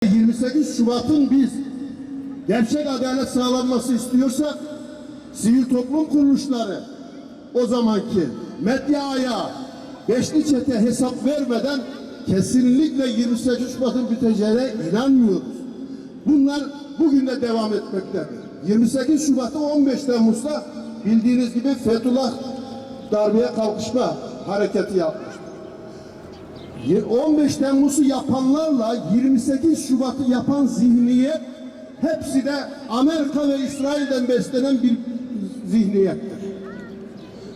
28 Şubat'ın biz gerçek adalet sağlanması istiyorsak sivil toplum kuruluşları o zamanki medyaya beşli çete hesap vermeden kesinlikle 28 Şubat'ın biteceğine inanmıyoruz. Bunlar bugün de devam etmektedir. 28 Şubat'ta 15 Temmuz'da bildiğiniz gibi Fethullah darbeye kalkışma hareketi yapmıştır. 15 Temmuz'u yapanlarla 28 Şubat'ı yapan zihniyet hepsi de Amerika ve İsrail'den beslenen bir zihniyettir.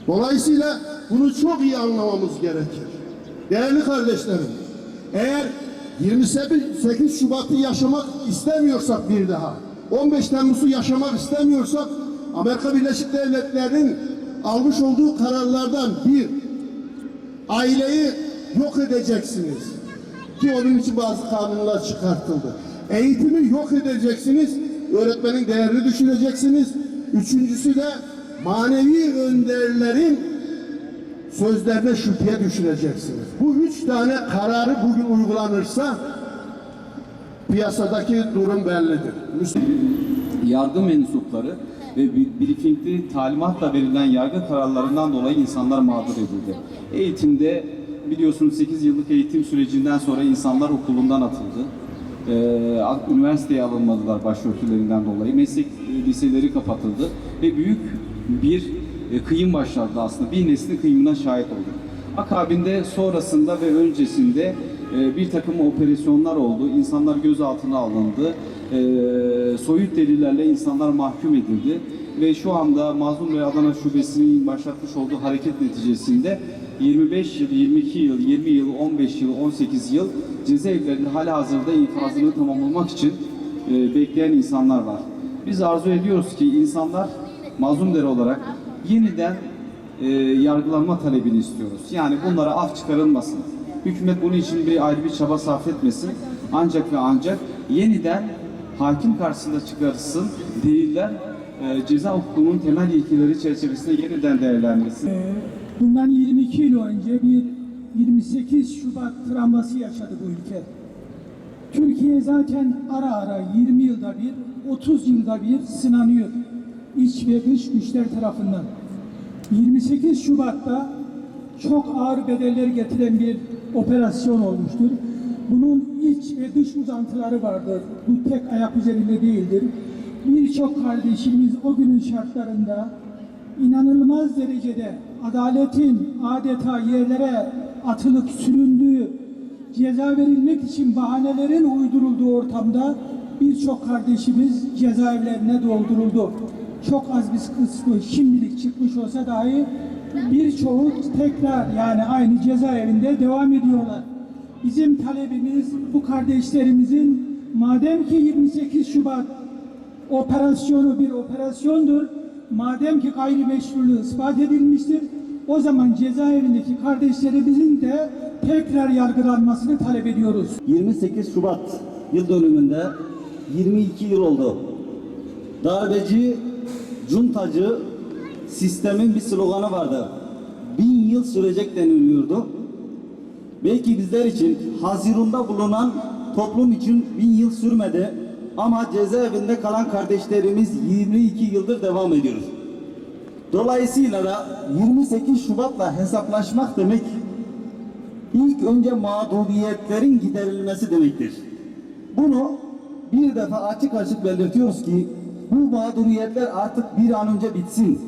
Dolayısıyla bunu çok iyi anlamamız gerekir. Değerli kardeşlerim, eğer 28 Şubat'ı yaşamak istemiyorsak bir daha, 15 Temmuz'u yaşamak istemiyorsak, Amerika Birleşik Devletleri'nin almış olduğu kararlardan bir, aileyi yok edeceksiniz. Ki onun için bazı kanunlar çıkartıldı. Eğitimi yok edeceksiniz, öğretmenin değerini düşüreceksiniz. Üçüncüsü de manevi önderlerin sözlerine şüpheye düşüreceksiniz. Bu üç tane kararı bugün uygulanırsa piyasadaki durum bellidir. Yargı mensupları ve briefingli talimatla verilen yargı kararlarından dolayı insanlar mağdur edildi. Eğitimde biliyorsunuz 8 yıllık eğitim sürecinden sonra insanlar okulundan atıldı. Üniversiteye alınmadılar başörtülerinden dolayı. Meslek liseleri kapatıldı ve büyük bir kıyım başladı aslında. Bir neslin kıyımına şahit olduk. Akabinde sonrasında ve öncesinde bir takım operasyonlar oldu. İnsanlar gözaltına alındı. Soyut delillerle insanlar mahkum edildi. Ve şu anda Mazlum ve Adana Şubesi'nin başlatmış olduğu hareket neticesinde 25 yıl, 22 yıl, 20 yıl, 15 yıl, 18 yıl cezaevlerinde halihazırda infazını tamamlamak için bekleyen insanlar var. Biz arzu ediyoruz ki insanlar mazlumları olarak yeniden yargılanma talebini istiyoruz. Yani bunlara af çıkarılmasın. Hükümet bunun için ayrı bir çaba sarf etmesin. Ancak ve ancak yeniden hakim karşısında çıkarılsın. Deliller ceza hukukunun temel ilkeleri çerçevesinde yeniden değerlendirilsin. Bundan 22 yıl önce bir 28 Şubat travması yaşadı bu ülke. Türkiye zaten ara ara 20 yılda bir, 30 yılda bir sınanıyor. İç ve dış güçler tarafından. 28 Şubat'ta çok ağır bedeller getiren bir operasyon olmuştur. Bunun iç ve dış uzantıları vardır. Bu tek ayak üzerinde değildir. Birçok kardeşimiz o günün şartlarında inanılmaz derecede adaletin adeta yerlere atılıp süründüğü, ceza verilmek için bahanelerin uydurulduğu ortamda birçok kardeşimiz cezaevlerine dolduruldu. Çok az bir kısmı şimdilik çıkmış olsa dahi birçoğu tekrar yani aynı cezaevinde devam ediyorlar. Bizim talebimiz bu kardeşlerimizin madem ki 28 Şubat operasyonu bir operasyondur, madem ki gayrimeşruluğu ispat edilmiştir, o zaman cezaevindeki kardeşlerimizin de tekrar yargılanmasını talep ediyoruz. 28 Şubat yıl dönümünde 22 yıl oldu. Darbeci, cuntacı sistemin bir sloganı vardı. 1000 yıl sürecek deniliyordu. Belki bizler için Haziran'da bulunan toplum için 1000 yıl sürmedi. Ama cezaevinde kalan kardeşlerimiz 22 yıldır devam ediyoruz. Dolayısıyla da 28 Şubat'la hesaplaşmak demek ilk önce mağduriyetlerin giderilmesi demektir. Bunu bir defa açık açık belirtiyoruz ki bu mağduriyetler artık bir an önce bitsin.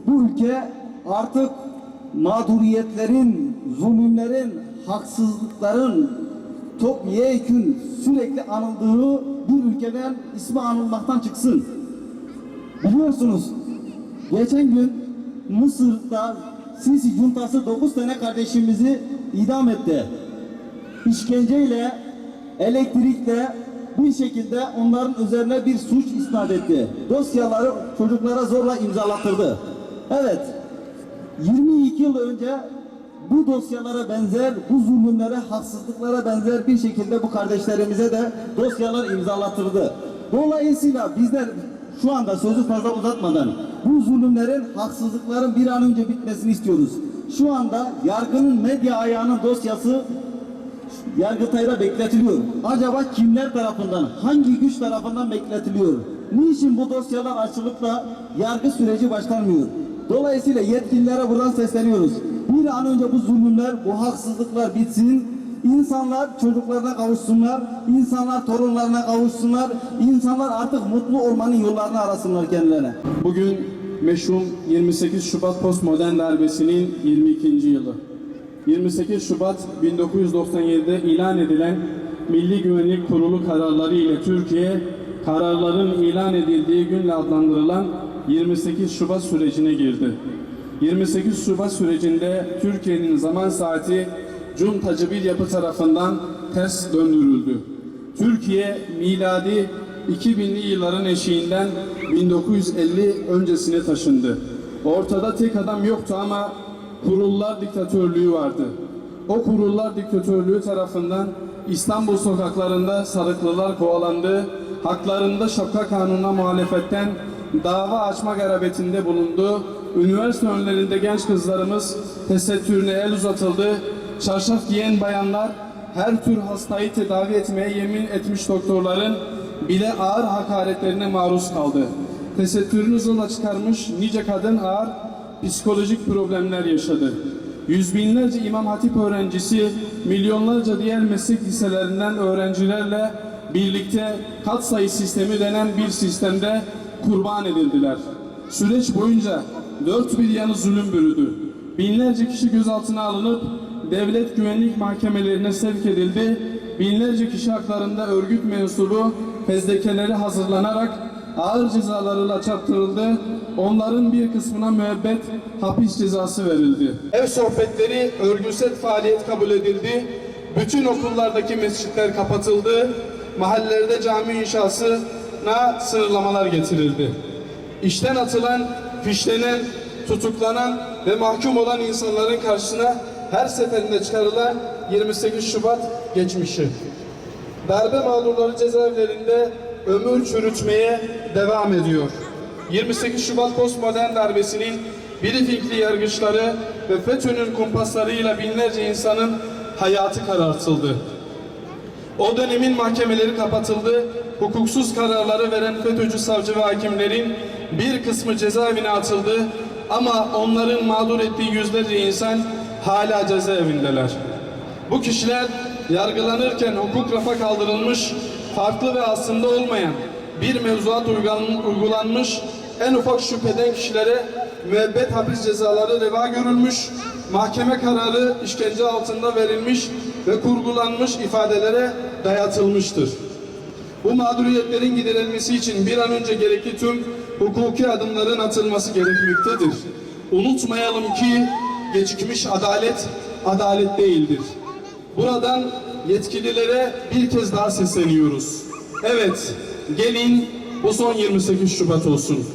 Bu ülke artık mağduriyetlerin, zulümlerin, haksızlıkların topyekün sürekli anıldığı bir ülkeden ismi anılmaktan çıksın. Biliyorsunuz geçen gün Mısır'da Sisi Cuntası 9 tane kardeşimizi idam etti. İşkenceyle, elektrikle bir şekilde onların üzerine bir suç isnat etti. Dosyaları çocuklara zorla imzalattırdı. Evet, 22 yıl önce bu dosyalara benzer, bu zulümlere, haksızlıklara benzer bir şekilde bu kardeşlerimize de dosyalar imzalattırdı. Dolayısıyla bizler şu anda sözü fazla uzatmadan bu zulümlerin, haksızlıkların bir an önce bitmesini istiyoruz. Şu anda yargının medya ayağının dosyası Yargıtay'da bekletiliyor. Acaba kimler tarafından, hangi güç tarafından bekletiliyor? Niçin bu dosyalar açılıp da yargı süreci başlanmıyor? Dolayısıyla yetkililere buradan sesleniyoruz. Bir an önce bu zulümler, bu haksızlıklar bitsin. İnsanlar çocuklarına kavuşsunlar, insanlar torunlarına kavuşsunlar, insanlar artık mutlu olmanın yollarını arasınlar kendilerine. Bugün meşhum 28 Şubat postmodern darbesinin 22. yılı. 28 Şubat 1997'de ilan edilen Milli Güvenlik Kurulu kararları ile Türkiye, kararların ilan edildiği günle adlandırılan 28 Şubat sürecine girdi. 28 Şubat sürecinde Türkiye'nin zaman saati cuntacı bir yapı tarafından ters döndürüldü. Türkiye miladi 2000'li yılların eşiğinden 1950 öncesine taşındı. Ortada tek adam yoktu ama kurullar diktatörlüğü vardı. O kurullar diktatörlüğü tarafından İstanbul sokaklarında sarıklılar kovalandı, haklarında şapka kanununa muhalefetten dava açma garabetinde bulundu. Üniversite önlerinde genç kızlarımız tesettürüne el uzatıldı. Çarşaf giyen bayanlar, her tür hastayı tedavi etmeye yemin etmiş doktorların bile ağır hakaretlerine maruz kaldı. Tesettürünü zorla çıkarmış nice kadın ağır psikolojik problemler yaşadı. Yüz binlerce İmam Hatip öğrencisi, milyonlarca diğer meslek liselerinden öğrencilerle birlikte katsayı sistemi denen bir sistemde kurban edildiler. Süreç boyunca dört bir yanı zulüm bürüdü. Binlerce kişi gözaltına alınıp devlet güvenlik mahkemelerine sevk edildi. Binlerce kişi haklarında örgüt mensubu fezlekeleri hazırlanarak ağır cezalarıyla çarptırıldı. Onların bir kısmına müebbet hapis cezası verildi. Ev sohbetleri örgütsel faaliyet kabul edildi. Bütün okullardaki mescitler kapatıldı. Mahallelerde cami inşasına sınırlamalar getirildi. İşten atılan, fişlenen, tutuklanan ve mahkum olan insanların karşısına her seferinde çıkarılan 28 Şubat geçmişi. Darbe mağdurları cezaevlerinde ömür çürütmeye devam ediyor. 28 Şubat postmodern darbesinin briefingli yargıçları ve FETÖ'nün kumpaslarıyla binlerce insanın hayatı karartıldı. O dönemin mahkemeleri kapatıldı. Hukuksuz kararları veren FETÖ'cü savcı ve hakimlerin bir kısmı cezaevine atıldı. Ama onların mağdur ettiği yüzlerce insan hala cezaevindeler. Bu kişiler yargılanırken hukuk rafa kaldırılmış, farklı ve aslında olmayan bir mevzuat uygulanmış, en ufak şüpheden kişilere müebbet hapis cezaları reva görülmüş, mahkeme kararı işkence altında verilmiş ve kurgulanmış ifadelere dayatılmıştır. Bu mağduriyetlerin giderilmesi için bir an önce gerekli tüm hukuki adımların atılması gerekmektedir. Unutmayalım ki gecikmiş adalet, adalet değildir. Buradan yetkililere bir kez daha sesleniyoruz. Evet, gelin bu son 28 Şubat olsun.